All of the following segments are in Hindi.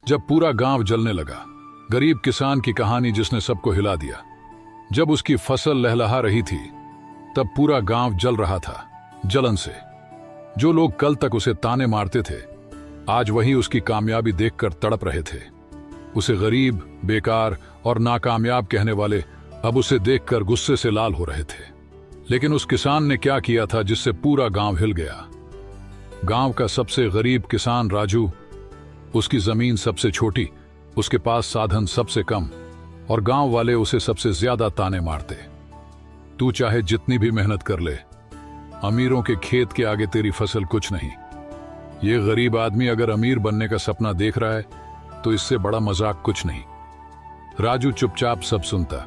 जब पूरा गांव जलने लगा। गरीब किसान की कहानी जिसने सबको हिला दिया। जब उसकी फसल लहलहा रही थी तब पूरा गांव जल रहा था जलन से। जो लोग कल तक उसे ताने मारते थे आज वही उसकी कामयाबी देखकर तड़प रहे थे। उसे गरीब, बेकार और नाकामयाब कहने वाले अब उसे देखकर गुस्से से लाल हो रहे थे। लेकिन उस किसान ने क्या किया था जिससे पूरा गांव हिल गया। गांव का सबसे गरीब किसान राजू, उसकी जमीन सबसे छोटी, उसके पास साधन सबसे कम और गांव वाले उसे सबसे ज्यादा ताने मारते। तू चाहे जितनी भी मेहनत कर ले, अमीरों के खेत के आगे तेरी फसल कुछ नहीं। ये गरीब आदमी अगर अमीर बनने का सपना देख रहा है तो इससे बड़ा मजाक कुछ नहीं। राजू चुपचाप सब सुनता,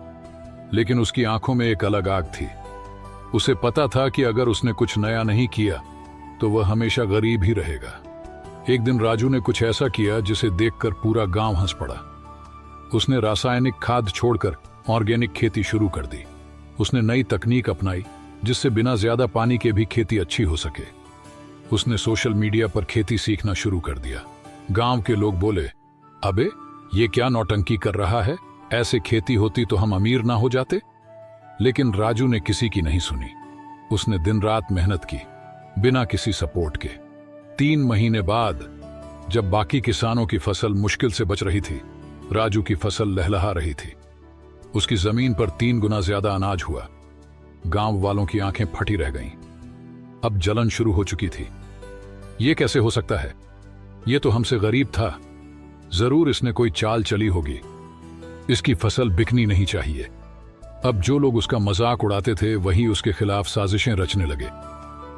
लेकिन उसकी आंखों में एक अलग आग थी। उसे पता था कि अगर उसने कुछ नया नहीं किया तो वह हमेशा गरीब ही रहेगा। एक दिन राजू ने कुछ ऐसा किया जिसे देखकर पूरा गांव हंस पड़ा। उसने रासायनिक खाद छोड़कर ऑर्गेनिक खेती शुरू कर दी। उसने नई तकनीक अपनाई जिससे बिना ज्यादा पानी के भी खेती अच्छी हो सके। उसने सोशल मीडिया पर खेती सीखना शुरू कर दिया। गांव के लोग बोले, अबे ये क्या नौटंकी कर रहा है, ऐसे खेती होती तो हम अमीर ना हो जाते। लेकिन राजू ने किसी की नहीं सुनी। उसने दिन रात मेहनत की बिना किसी सपोर्ट के। 3 महीने बाद जब बाकी किसानों की फसल मुश्किल से बच रही थी, राजू की फसल लहलहा रही थी। उसकी जमीन पर 3 गुना ज्यादा अनाज हुआ। गांव वालों की आंखें फटी रह गईं। अब जलन शुरू हो चुकी थी। यह कैसे हो सकता है? यह तो हमसे गरीब था। जरूर इसने कोई चाल चली होगी। इसकी फसल बिकनी नहीं चाहिए। अब जो लोग उसका मजाक उड़ाते थे वही उसके खिलाफ साजिशें रचने लगे।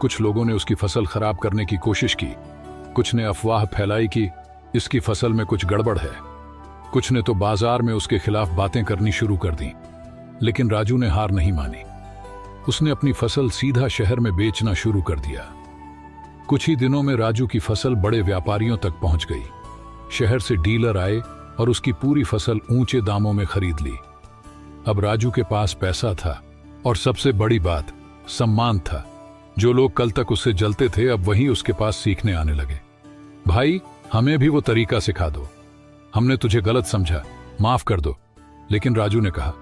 कुछ लोगों ने उसकी फसल खराब करने की कोशिश की। कुछ ने अफवाह फैलाई कि इसकी फसल में कुछ गड़बड़ है। कुछ ने तो बाजार में उसके खिलाफ बातें करनी शुरू कर दी। लेकिन राजू ने हार नहीं मानी। उसने अपनी फसल सीधा शहर में बेचना शुरू कर दिया। कुछ ही दिनों में राजू की फसल बड़े व्यापारियों तक पहुंच गई। शहर से डीलर आए और उसकी पूरी फसल ऊंचे दामों में खरीद ली। अब राजू के पास पैसा था और सबसे बड़ी बात, सम्मान था। जो लोग कल तक उससे जलते थे अब वही उसके पास सीखने आने लगे। भाई, हमें भी वो तरीका सिखा दो। हमने तुझे गलत समझा, माफ कर दो। लेकिन राजू ने कहा,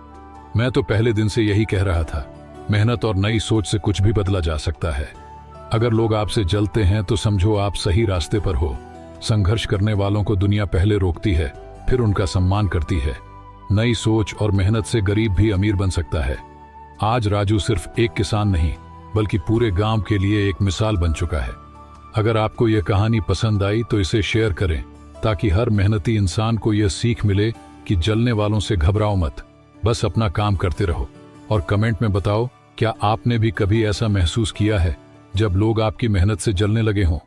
मैं तो पहले दिन से यही कह रहा था, मेहनत और नई सोच से कुछ भी बदला जा सकता है। अगर लोग आपसे जलते हैं तो समझो आप सही रास्ते पर हो। संघर्ष करने वालों को दुनिया पहले रोकती है, फिर उनका सम्मान करती है। नई सोच और मेहनत से गरीब भी अमीर बन सकता है। आज राजू सिर्फ एक किसान नहीं बल्कि पूरे गांव के लिए एक मिसाल बन चुका है। अगर आपको यह कहानी पसंद आई तो इसे शेयर करें ताकि हर मेहनती इंसान को यह सीख मिले कि जलने वालों से घबराओ मत, बस अपना काम करते रहो। और कमेंट में बताओ, क्या आपने भी कभी ऐसा महसूस किया है जब लोग आपकी मेहनत से जलने लगे हों?